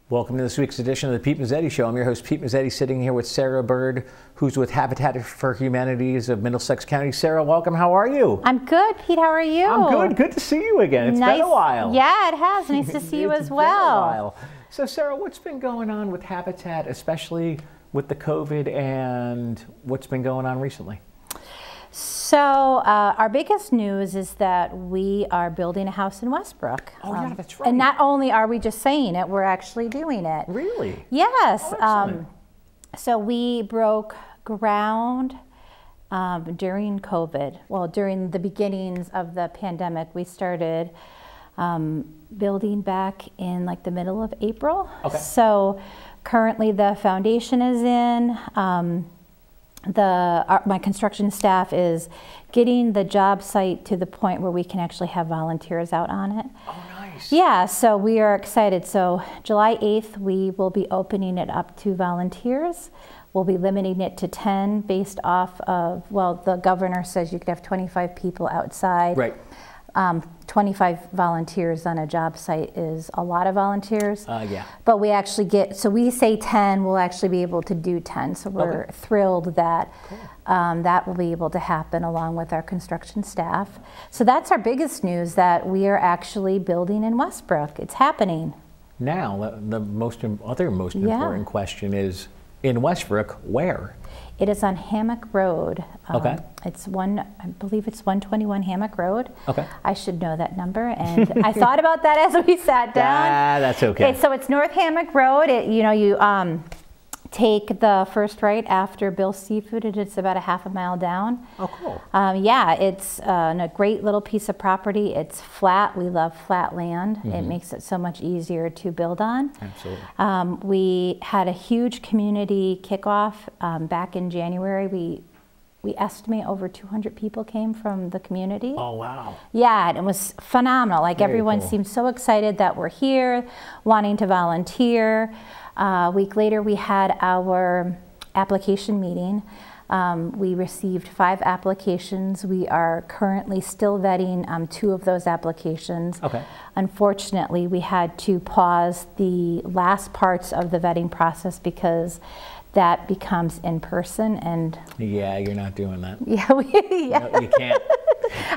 Welcome to this week's edition of the Pete Mazzetti Show. I'm your host, Pete Mazzetti, sitting here with Sarah Bird, who's with Habitat for Humanities of Middlesex County. Sarah, welcome. How are you? I'm good, Pete. How are you? I'm good. Good to see you again. It's been a while. Yeah, it has. Nice to see you as well. Been a while. So, Sarah, what's been going on with Habitat, especially with the COVID, and what's been going on recently? So our biggest news is that we are building a house in Westbrook. Oh, yeah, that's right. And not only are we just saying it, we're actually doing it. Really? Yes. Oh, so we broke ground during COVID. Well, during the beginnings of the pandemic, we started building back in like the middle of April. Okay. So currently the foundation is in. My construction staff is getting the job site to the point where we can actually have volunteers out on it. Oh, nice. Yeah, so we are excited. So July 8th, we will be opening it up to volunteers. We'll be limiting it to 10 based off of, well, the governor says you could have 25 people outside. Right. 25 volunteers on a job site is a lot of volunteers. Yeah. But we actually get, so we say 10, we'll actually be able to do 10. So we're thrilled that that will be able to happen along with our construction staff. So that's our biggest news, that we are actually building in Westbrook. It's happening. Now, the other most important question is, in Westbrook, where? It is on Hammock Road. Okay. I believe it's 121 Hammock Road. Okay. I should know that number, and I thought about that as we sat down. That's okay. So it's North Hammock Road. You take the first right after Bill's Seafood, and it's about a half a mile down. Oh, cool. Yeah, it's a great little piece of property. It's flat. We love flat land. It makes it so much easier to build on. Absolutely. We had a huge community kickoff back in January. We estimate over 200 people came from the community. Oh, wow. Yeah, and it was phenomenal. Like, Very everyone cool. seemed so excited that we're here, wanting to volunteer. A week later, we had our application meeting. We received 5 applications. We are currently still vetting 2 of those applications. Okay. Unfortunately, we had to pause the last parts of the vetting process because that becomes in person, and Yeah, you're not doing that. yeah, No, you can't.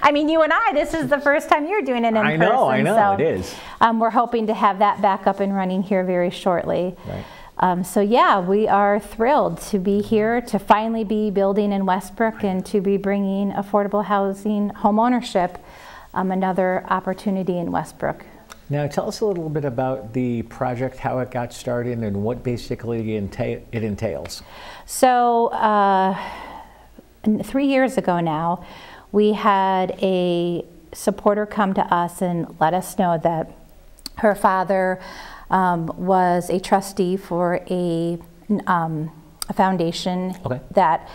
I mean, you and I, this is the first time you're doing it in person. I know, so, it is. We're hoping to have that back up and running here very shortly. Right. So yeah, we are thrilled to be here, to finally be building in Westbrook, and to be bringing affordable housing, home ownership, another opportunity in Westbrook. Now, tell us a little bit about the project, how it got started, and what basically it entails. So 3 years ago now, we had a supporter come to us and let us know that her father was a trustee for a foundation that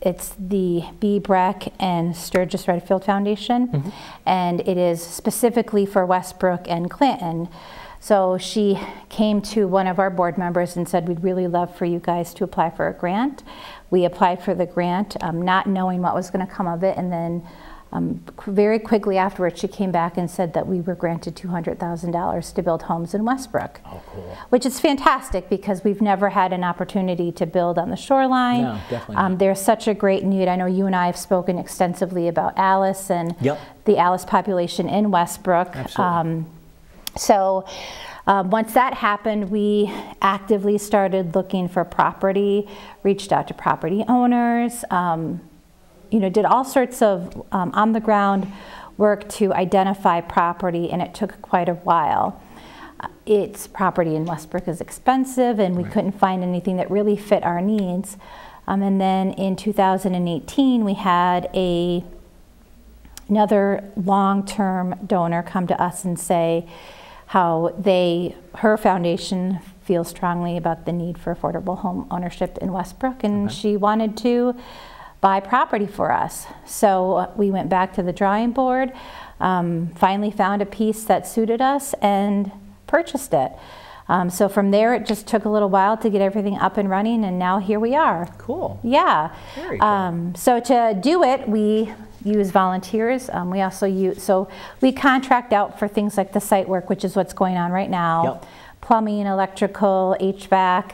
it's the B. Breck and Sturgis Redfield Foundation, and it is specifically for Westbrook and Clinton. So she came to one of our board members and said, we'd really love for you guys to apply for a grant. We applied for the grant, not knowing what was going to come of it, and then very quickly afterwards, she came back and said that we were granted $200,000 to build homes in Westbrook. Oh, cool. Which is fantastic, because we've never had an opportunity to build on the shoreline. No, definitely not. There's such a great need. I know you and I have spoken extensively about Alice and the Alice population in Westbrook. Absolutely. Once that happened, we actively started looking for property, reached out to property owners, did all sorts of on-the-ground work to identify property, and it took quite a while. Its property in Westbrook is expensive, and we couldn't find anything that really fit our needs. And then in 2018, we had another long-term donor come to us and say how her foundation feels strongly about the need for affordable home ownership in Westbrook, and she wanted to buy property for us. So we went back to the drawing board, finally found a piece that suited us, and purchased it. So from there, it just took a little while to get everything up and running, and now here we are. Cool. Yeah. Very cool. So to do it, we use volunteers. We also we contract out for things like the site work, which is what's going on right now. Yep. plumbing, electrical, HVAC.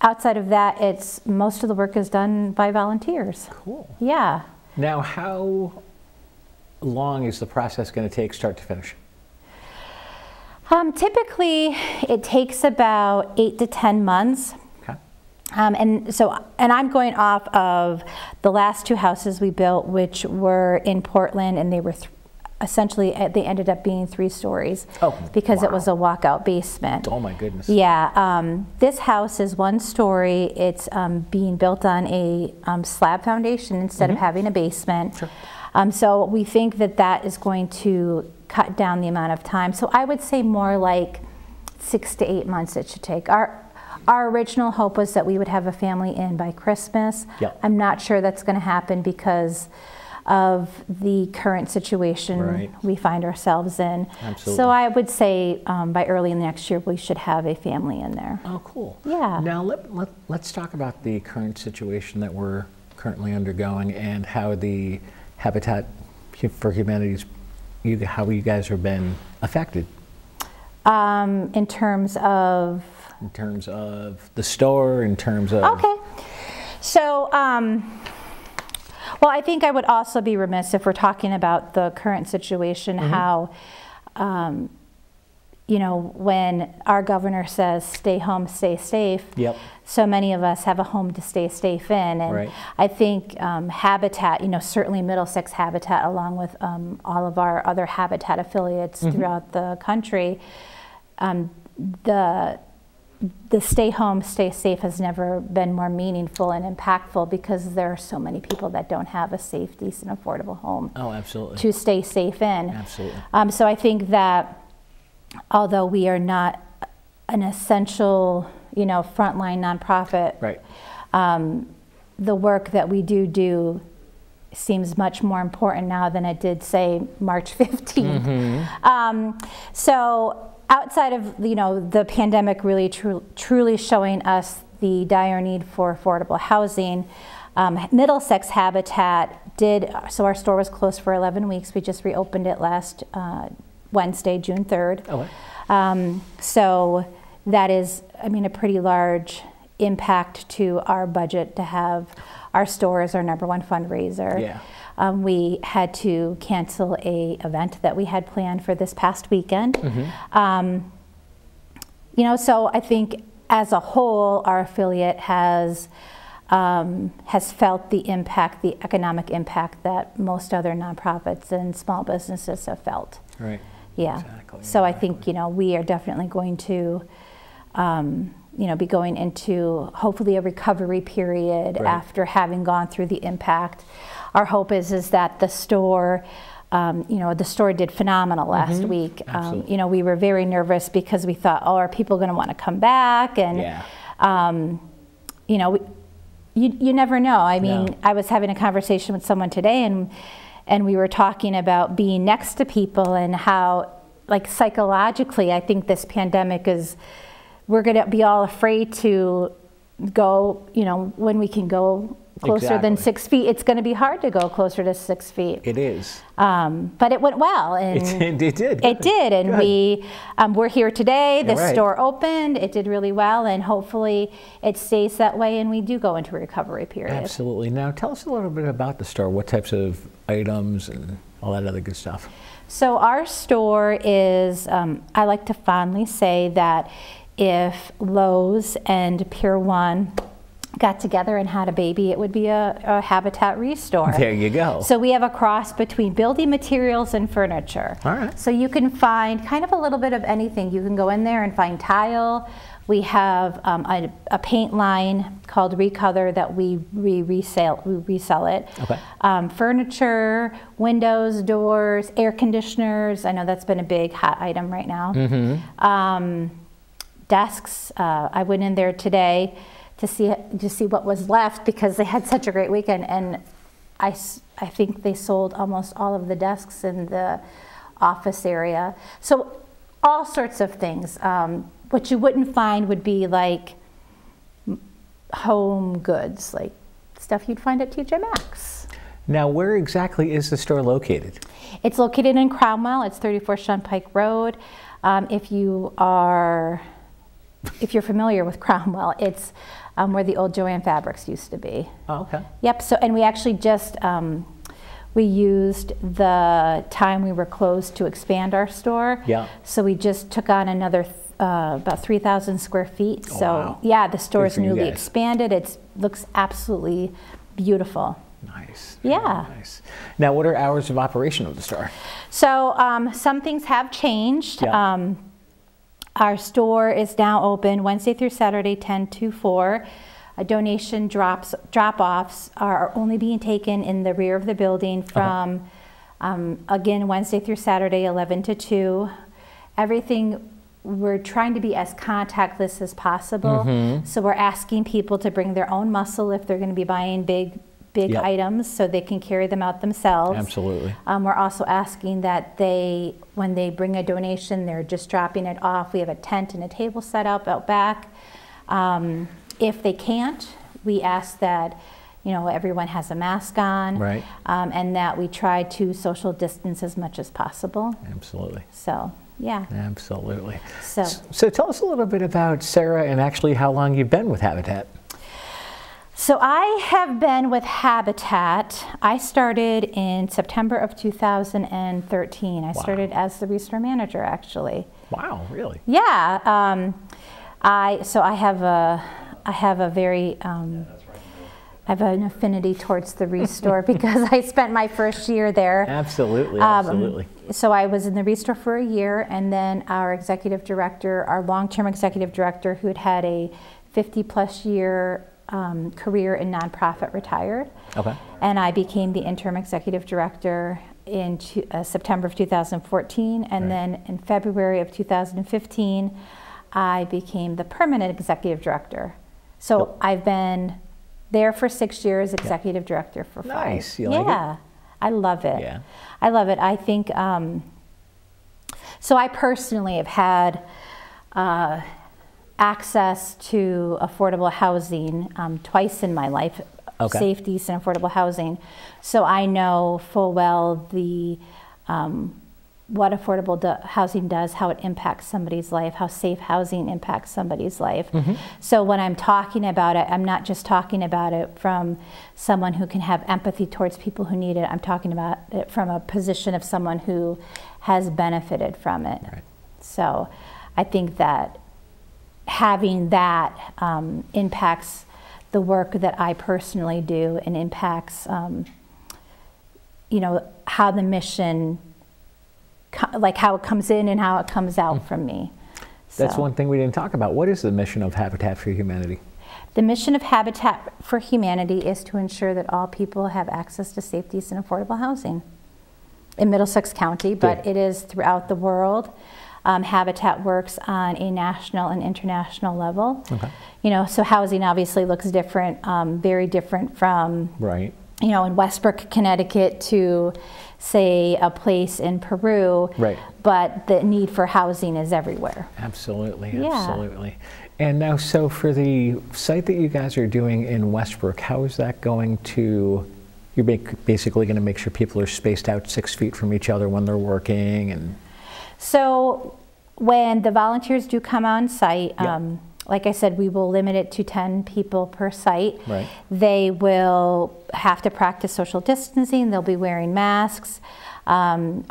Outside of that, most of the work is done by volunteers. Cool. Yeah. Now, how long is the process going to take start to finish? Typically, it takes about 8 to 10 months. Okay. And I'm going off of the last 2 houses we built, which were in Portland, and they were essentially, they ended up being 3 stories. Oh, because wow. It was a walkout basement. Oh my goodness. Yeah. This house is 1 story. It's being built on a slab foundation instead of having a basement. Sure. So we think that is going to cut down the amount of time. So I would say more like 6 to 8 months it should take. Our original hope was that we would have a family in by Christmas. Yep. I'm not sure that's going to happen because of the current situation we find ourselves in. Absolutely. So I would say by early in the next year we should have a family in there. Oh, cool. Yeah. Now let's talk about the current situation that we're currently undergoing and how the Habitat for Humanity's, how you guys have been affected. In terms of? In terms of the store, in terms of... Okay. So, well, I think I would also be remiss if we're talking about the current situation, how, when our governor says stay home, stay safe, Yep. so many of us have a home to stay safe in. And I think Habitat, certainly Middlesex Habitat, along with all of our other Habitat affiliates throughout the country, the stay home, stay safe has never been more meaningful and impactful because there are so many people that don't have a safe, decent, affordable home to stay safe in. Absolutely. So I think that although we are not an essential, frontline nonprofit, the work that we do seems much more important now than it did, say, March 15th. So outside of the pandemic really truly showing us the dire need for affordable housing, Middlesex Habitat did, so our store was closed for 11 weeks. We just reopened it last Wednesday, June 3rd. Okay. So that is, a pretty large impact to our budget to have our store as our '1 fundraiser. Yeah. We had to cancel a event that we had planned for this past weekend. So I think as a whole, our affiliate has felt the impact, the economic impact that most other nonprofits and small businesses have felt. Right. Yeah. Exactly. So I think, we are definitely going to, be going into hopefully a recovery period after having gone through the impact. Our hope is that the store, the store did phenomenal last week. We were very nervous because we thought, are people going to want to come back? And, you never know. I was having a conversation with someone today and we were talking about being next to people and how, like, psychologically, I think this pandemic we're going to be all afraid to go, when we can go closer than 6 feet. It's going to be hard to go closer to 6 feet. It is. But it went well. And it did. It did. And we're here today. The store opened. It did really well. And hopefully it stays that way and we do go into a recovery period. Absolutely. Now tell us a little bit about the store. What types of items and all that other good stuff? So our store is, I like to fondly say that if Lowe's and Pier 1 got together and had a baby, it would be a Habitat Restore. There you go. So we have a cross between building materials and furniture. All right. So you can find kind of a little bit of anything. You can go in there and find tile. We have a paint line called Recolor that we resell it. Okay. Furniture, windows, doors, air conditioners. I know that's been a big hot item right now. Desks. I went in there today to see what was left because they had such a great weekend, and I think they sold almost all of the desks in the office area. So all sorts of things. What you wouldn't find would be like home goods, like stuff you'd find at TJ Maxx. Now, where exactly is the store located? It's located in Cromwell. It's 34 Shunpike Road. If you are if you're familiar with Cromwell, it's where the old Joanne Fabrics used to be. Oh, okay. Yep, so, and we actually just, we used the time we were closed to expand our store. Yeah. So we just took on another about 3,000 square feet. Oh, So wow. yeah, the store is for you newly guys. expanded. It looks absolutely beautiful. Nice. Yeah. Very nice. Now, what are hours of operation of the store? So some things have changed. Yeah. Our store is now open Wednesday through Saturday, 10 to 4. Donation drop-offs are only being taken in the rear of the building from, again, Wednesday through Saturday, 11 to 2. Everything, we're trying to be as contactless as possible. So we're asking people to bring their own muscle if they're going to be buying big Yep. items so they can carry them out themselves. Absolutely. We're also asking that they, when they bring a donation, they're just dropping it off. We have a tent and a table set up out back. If they can't, we ask that, you know, everyone has a mask on, Right. and that we try to social distance as much as possible. Absolutely. So, yeah. Absolutely. So, So tell us a little bit about Sarah and actually how long you've been with Habitat. so I have been with Habitat. I started in September of 2013. I started as the restore manager, actually. Wow, really? Yeah. I have a very I have an affinity towards the restore because I spent my first year there. Absolutely, absolutely. So I was in the restore for a year, and then our executive director, our long-term executive director, who had a 50-plus year career in nonprofit, retired. Okay. And I became the interim executive director in September of 2014, and Right. then in February of 2015, I became the permanent executive director. So Yep. I've been there for 6 years, executive director for 5. Nice. You like it? Yeah, I love it. Yeah. I love it. I think, so I personally have had access to affordable housing twice in my life, Okay. safe, decent, affordable housing. So I know full well the what affordable housing does, how it impacts somebody's life, how safe housing impacts somebody's life. So when I'm talking about it, I'm not just talking about it from someone who can have empathy towards people who need it. I'm talking about it from a position of someone who has benefited from it. Right. So I think that having that impacts the work that I personally do and impacts, you know, how the mission, like how it comes in and how it comes out from me. That's So, one thing we didn't talk about. What is the mission of Habitat for Humanity? the mission of Habitat for Humanity is to ensure that all people have access to safe, decent, affordable housing in Middlesex County, but Good. it is throughout the world. Habitat works on a national and international level. Okay. You know, so housing obviously looks different, very different from, Right. you know, in Westbrook, Connecticut to, say, a place in Peru. Right. But the need for housing is everywhere. Absolutely, Yeah. absolutely. And now, so for the site that you guys are doing in Westbrook, how is that going to, you're basically going to make sure people are spaced out 6 feet from each other when they're working and... So when the volunteers do come on site, Yeah. like I said, we will limit it to 10 people per site. Right. They will have to practice social distancing. They'll be wearing masks. In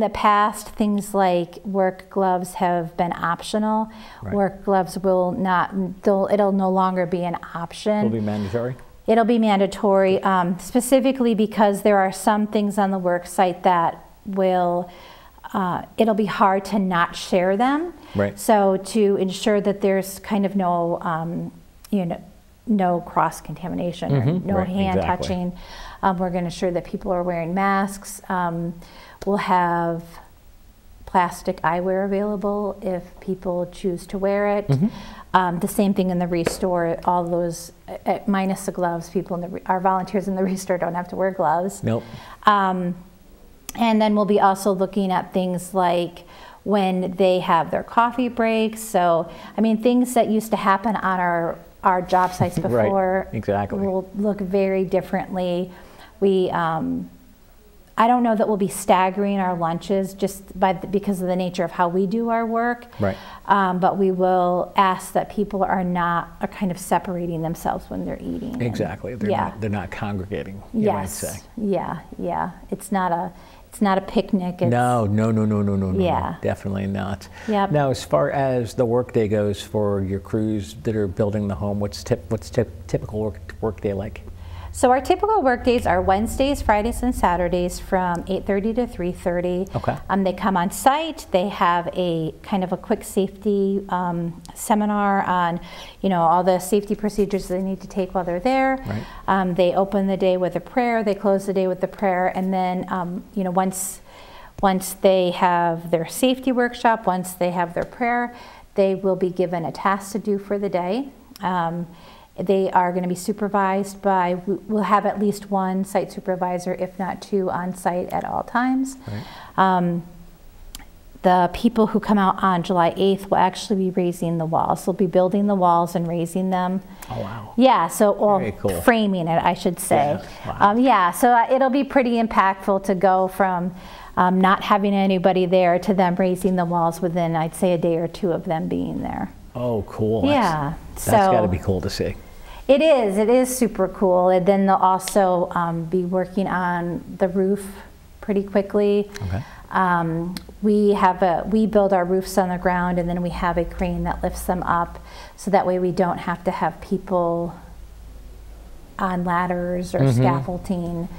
the past, things like work gloves have been optional. Right. Work gloves will not, it'll no longer be an option. Will be mandatory? It'll be mandatory, specifically because there are some things on the work site that will, it'll be hard to not share them. Right. So to ensure that there's kind of no, you know, no cross-contamination or no right, hand exactly. touching, we're going to ensure that people are wearing masks. We'll have plastic eyewear available if people choose to wear it. The same thing in the restore, all those, minus the gloves, people in our volunteers in the restore don't have to wear gloves. Nope. And then we'll be also looking at things like when they have their coffee breaks. So, I mean, things that used to happen on our job sites before Right, exactly. will look very differently. We, I don't know that we'll be staggering our lunches just because of the nature of how we do our work. Right. But we will ask that people are kind of separating themselves when they're eating. Exactly. They're not congregating, you might say. Yeah, yeah. It's not a picnic. It's, No. Yeah. Definitely not. Yep. Now, as far as the workday goes for your crews that are building the home, what's typical workday like? So our typical work days are Wednesdays, Fridays, and Saturdays from 8:30 to 3:30. Okay. They come on site. They have a kind of a quick safety seminar on, all the safety procedures they need to take while they're there. Right. They open the day with a prayer. They close the day with a prayer, and then once they have their safety workshop, once they have their prayer, they will be given a task to do for the day. They are going to be supervised by, we'll have at least one site supervisor, if not two, on site at all times. Right. The people who come out on July 8th will actually be raising the walls. They'll be building the walls and raising them. Oh, wow. Yeah, so Very cool. framing it, I should say. Yeah, wow. Yeah, so it'll be pretty impactful to go from not having anybody there to them raising the walls within, I'd say, a day or two of them being there. Oh, cool. Yeah. That's got to be cool to see. It is super cool. And then they'll also be working on the roof pretty quickly. Okay. We build our roofs on the ground, and then we have a crane that lifts them up, so that way we don't have to have people on ladders or scaffolding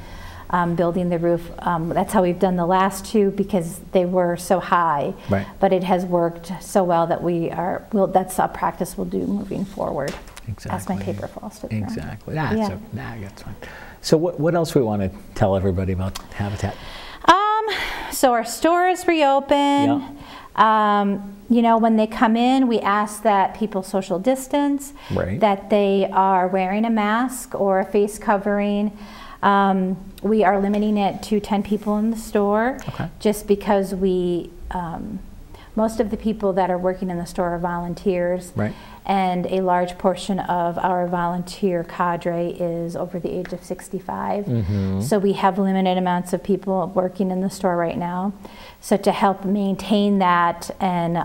building the roof. That's how we've done the last two, because they were so high. Right. But it has worked so well that that's a practice we'll do moving forward. Exactly. As my paper falls to the ground. Exactly. Yeah. That's fine. So what else we want to tell everybody about Habitat? So our store is reopened. Yeah. When they come in, we ask that people social distance, Right. that they are wearing a mask or a face covering. We are limiting it to 10 people in the store, Okay. just because most of the people that are working in the store are volunteers. Right. And a large portion of our volunteer cadre is over the age of 65. So we have limited amounts of people working in the store right now. So to help maintain that and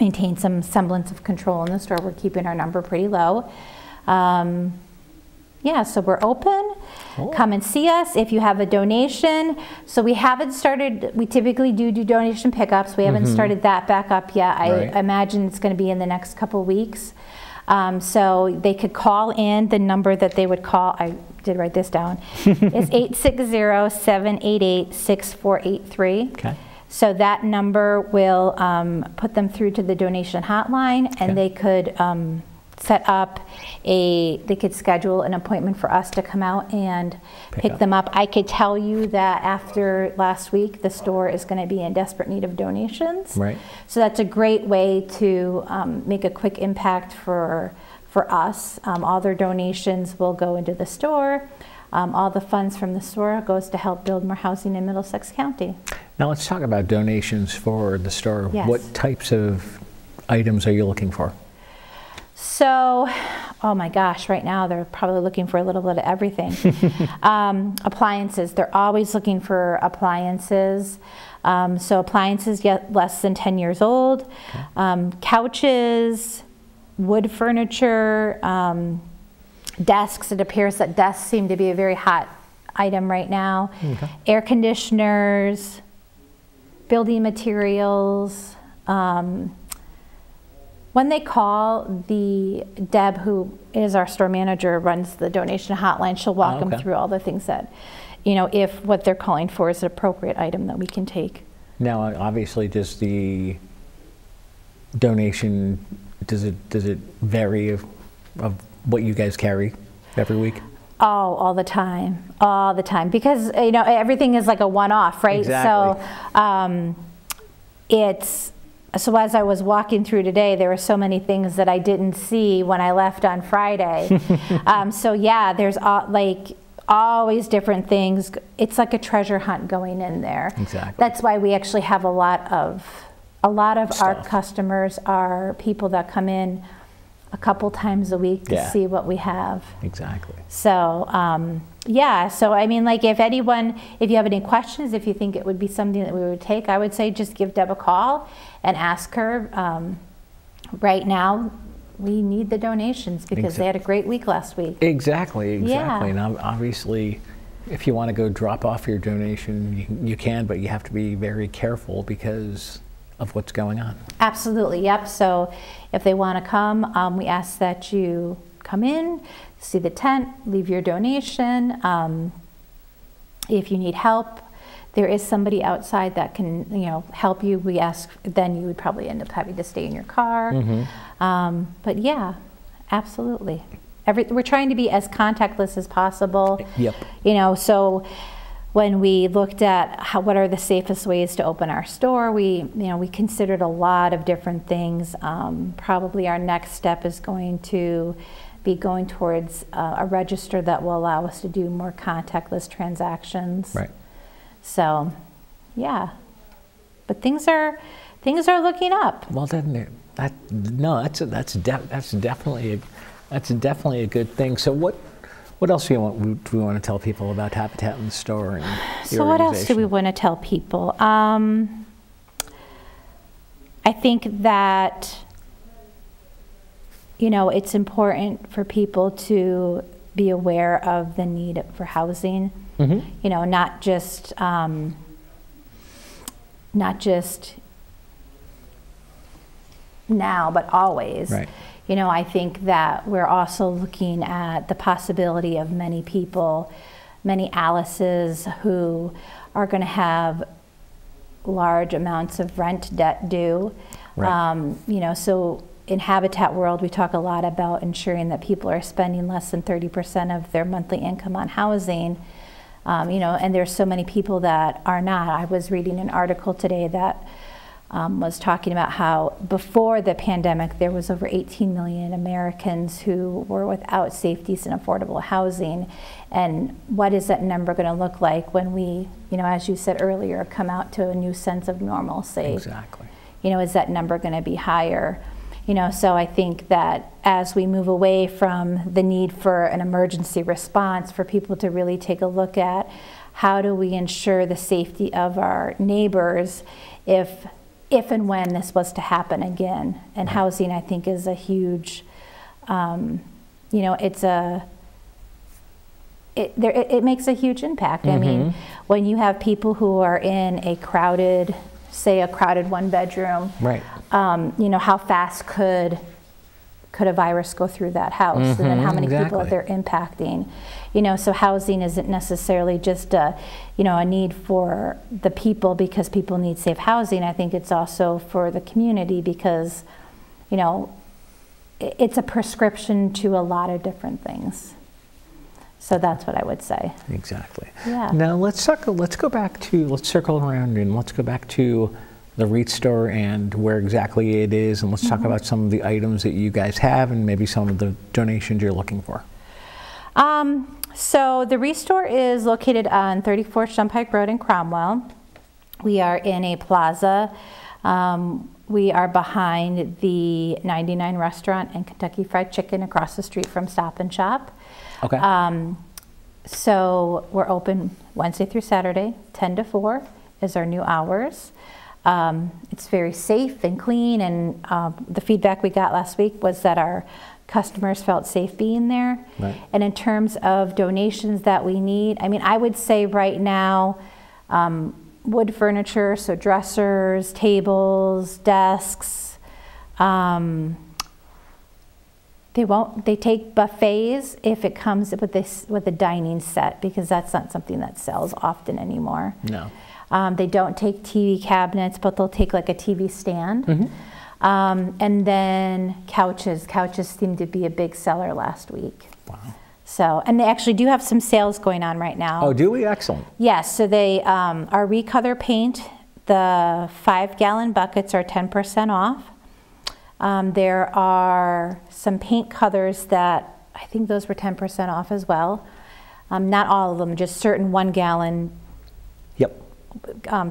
maintain some semblance of control in the store, we're keeping our number pretty low. Yeah, so we're open. Cool. Come and see us if you have a donation. So we haven't started, we typically do donation pickups. We haven't started that back up yet. Right. I imagine it's going to be in the next couple weeks. So they could call in. The number that they would call, I did write this down, is 860-788-6483. Okay. So that number will put them through to the donation hotline, and they could they could schedule an appointment for us to come out and pick them up. I could tell you that after last week, the store is going to be in desperate need of donations. Right. So that's a great way to make a quick impact for us. All their donations will go into the store. All the funds from the store goes to help build more housing in Middlesex County. Now let's talk about donations for the store. Yes. What types of items are you looking for? So, oh my gosh, right now they're probably looking for a little bit of everything. Appliances, they're always looking for appliances. So appliances less than 10 years old. Okay. Couches, wood furniture, desks. It appears that desks seem to be a very hot item right now. Okay. Air conditioners, building materials. When they call, Deb, who is our store manager, runs the donation hotline. She'll walk them through all the things that, if what they're calling for is an appropriate item that we can take. Now, obviously, does the donation, does it vary of what you guys carry every week? Oh, all the time, because everything is like a one-off, right? Exactly. So So as I was walking through today, there were so many things that I didn't see when I left on Friday. So yeah, there's always different things. It's like a treasure hunt going in there. Exactly. That's why we actually have a lot of Stuff. our customers are people that come in a couple times a week to see what we have. Exactly. So yeah, so I mean, like, if you have any questions, if you think it would be something that we would take, I would say just give Deb a call and ask her. Right now, we need the donations because they had a great week last week. Exactly. Yeah. And obviously, if you want to go drop off your donation, you can, but you have to be very careful because of what's going on. Absolutely, yep. So if they want to come, we ask that you come in, see the tent, leave your donation. If you need help, there is somebody outside that can, help you. We ask, then you would probably end up having to stay in your car. But yeah, absolutely. We're trying to be as contactless as possible. Yep. So when we looked at what are the safest ways to open our store, we considered a lot of different things. Probably our next step is going to be going towards a register that will allow us to do more contactless transactions. Right. So, yeah, but things are looking up. Well, then, that's definitely a good thing. So, what else do we want to tell people about Habitat in the Store and the So, what else do we want to tell people? I think that it's important for people to be aware of the need for housing. Not just now, but always. Right. I think that we're also looking at the possibility of many people, many Alices who are going to have large amounts of rent debt due. Right. So in Habitat World, we talk a lot about ensuring that people are spending less than 30% of their monthly income on housing. And there's so many people that are not. I was reading an article today that was talking about how before the pandemic, there was over 18 million Americans who were without safe, decent, affordable housing. And what is that number going to look like when we, as you said earlier, come out to a new sense of normalcy? Exactly. Is that number going to be higher? So I think that as we move away from the need for an emergency response, for people to really take a look at how do we ensure the safety of our neighbors if and when this was to happen again. And housing, I think, is a huge, it makes a huge impact. I mean, when you have people who are in a crowded one bedroom, right. How fast could a virus go through that house, and then how many people they're impacting. So housing isn't necessarily just a need for the people because people need safe housing. I think it's also for the community because, it's a prescription to a lot of different things. So that's what I would say. Exactly. Yeah. Now let's circle around and let's go back to the REIT store and where exactly it is, and let's talk about some of the items that you guys have and maybe some of the donations you're looking for. So the REIT store is located on 34th Shumpike Road in Cromwell. We are in a plaza. We are behind the 99 restaurant and Kentucky Fried Chicken across the street from Stop and Shop. Okay. So we're open Wednesday through Saturday, 10 to 4 is our new hours. It's very safe and clean, and the feedback we got last week was that our customers felt safe being there. Right. And in terms of donations that we need, I mean, I would say right now, wood furniture, so dressers, tables, desks. They take buffets if it comes with a dining set, because that's not something that sells often anymore. No. They don't take TV cabinets, but they'll take like a TV stand. And then couches. Couches seemed to be a big seller last week. Wow. So, and they actually do have some sales going on right now. Oh, do we? Excellent. Yes, so they are Recolor paint. The 5-gallon buckets are 10% off. There are some paint colors that I think those were 10% off as well. Not all of them, just certain 1-gallon Yep.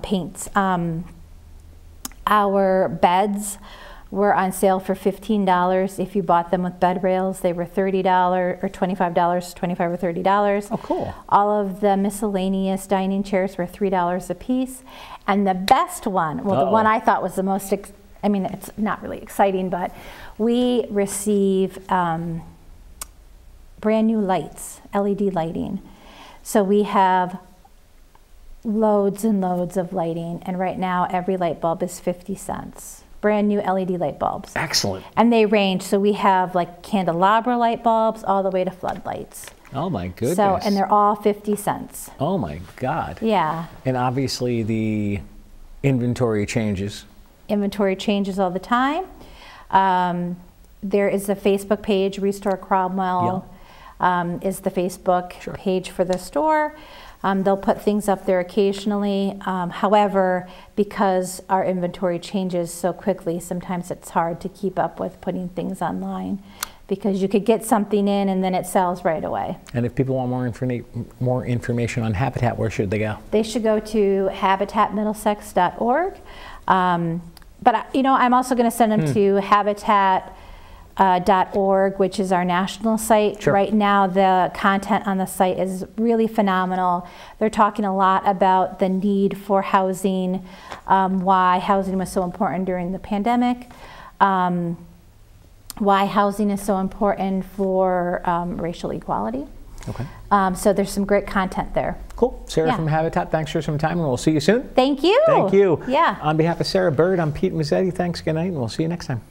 paints. Our beds were on sale for $15. If you bought them with bed rails, they were $30 or $25, $25 or $30. Oh, cool. All of the miscellaneous dining chairs were $3 a piece. And the best one, well, the one I thought was the most, I mean, it's not really exciting, but we receive brand new lights, LED lighting. So we have loads and loads of lighting, and right now every light bulb is 50 cents. Brand new LED light bulbs. Excellent. And they range, so we have like candelabra light bulbs all the way to floodlights. Oh my goodness. So, and they're all 50 cents. Oh my God. Yeah. And obviously the inventory changes. Inventory changes all the time. There is a Facebook page, Restore Cromwell is the Facebook page for the store. They'll put things up there occasionally. However, because our inventory changes so quickly, sometimes it's hard to keep up with putting things online, because you could get something in and then it sells right away. And if people want more information on Habitat, where should they go? They should go to habitatmiddlesex.org. But you know, I'm also going to send them to habitat.org, which is our national site. Sure. Right now, the content on the site is really phenomenal. They're talking a lot about the need for housing, why housing was so important during the pandemic, why housing is so important for racial equality. Okay. So there's some great content there. Cool. Sarah from Habitat, thanks for some time, and we'll see you soon. Thank you. Thank you. Yeah. On behalf of Sarah Bird, I'm Pete Mazzetti. Thanks, good night, and we'll see you next time.